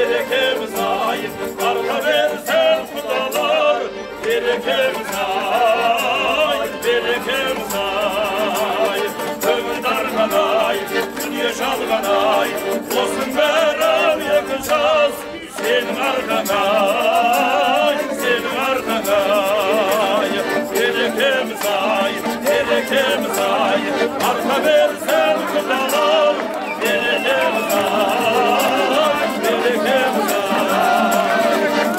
berekemiz ay, arka versen kudalar, berekemiz ay, berekemiz ay. Ömür darganay, dünya şalganay, olsun beraber yakacağız, senin arkanay, senin arkanay. Berekemiz ay, berekemiz ay, arka versen kudalar, berekemiz ay, berekemiz ay.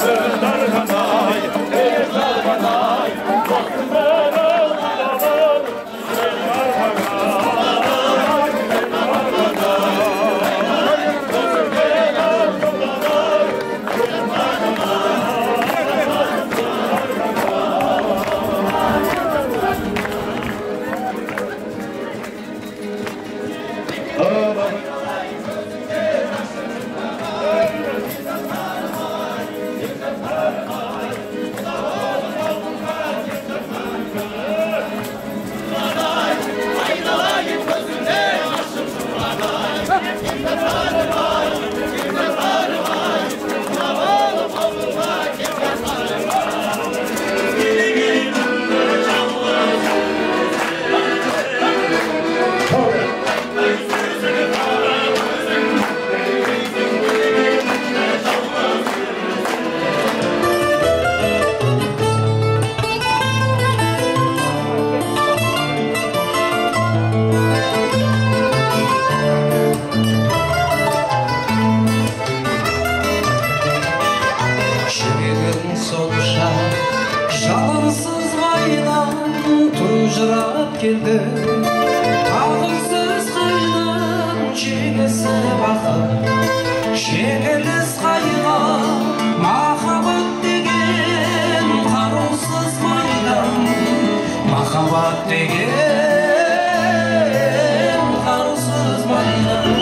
Ömür darganay, dünya şalganay, olsun beraber kudalar, senin arkanay, senin arkanay. Olsun beraber kudalar, senin Geldi Ağırsız kaynan çenesi bakır Şekeriz kayga Mahabat degen Karusuz maydan Mahabat degen Karusuz maydan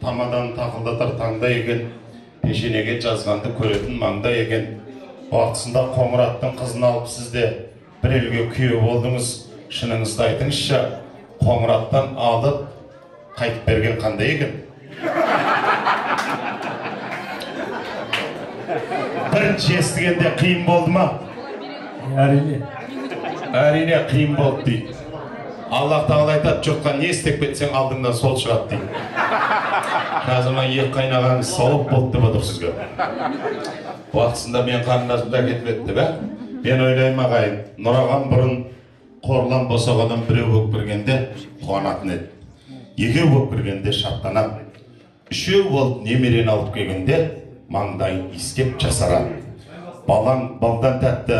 Tamadan takıldatır tаңда еген, пешенеге жазғанды көретін маңда еген. Уақытысында Қоңыраттың қызын алып сізде бір елге күйеу болдыңыз. Шыныңызды айтыңызшы, Қоңыраттан алып қайтып берген қандай екен? Бірінші естігенде қиын болды ма? Әрине қиын болды дейді. Allah Tağala айтады, жұртқа не істеп кетсең алдыңдан сол шығады дейді. Қазір ет қайнаған сауып болды деп отыр сізге. Уақытысында мен қарындасымды әкетіп етті бе? Мен ойлаймын ағайын, Нұраған бұрын қорлан босағадан біреу болып кіргенде қуанатын еді. Екеу болып кіргенде шаттанады. үшеу болып немерені алып келгенде маңдайын иіскеп жасарады. Балаң балдан тәтті,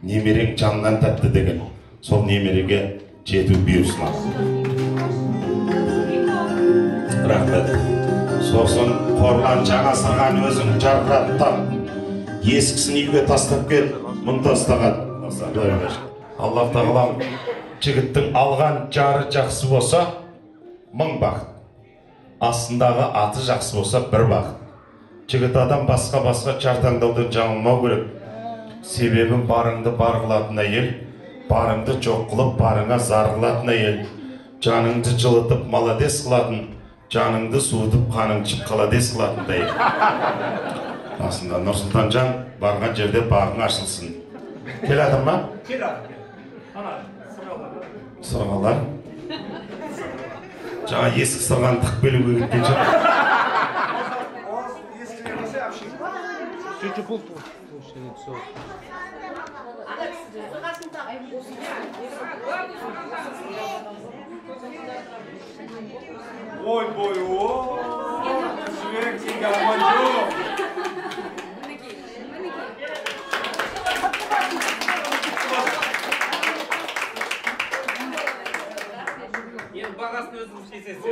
немерең жаннан тәтті деген. Сол немереге жету бұйырсын. Рахмет. Сосын қорлан жаңа сырған өзің жарқыраттан, ескісін үйге тастап кел, мұнда ұстаған. Аллах тағалам жігіттің алған жары жақсы болса, 1000 бақыт. Астындағы аты жақсы болса, 1 бақыт. Жігіт адам басқа жар таңдаудан жаңылмау керек. Себебі барыңды бар қылатын әйел, барыңды жоқ қылып, барыңа зар қылатын әйел, жаныңды жылытып маладес қылатын, жаныңды суытып қаның ішіп қаладес қылатын әйел. Асында Нұрсұлтан жан барған жерде бағың ашылсын. Кел атыр ма? Кел атыр. Ана, сырғалар. Жаңа есік сырған тық белуге кеткен жан. Ой, бой, о! Жібек, сенге аман жоқ. Енді бағасын өзіңіз шешесіз.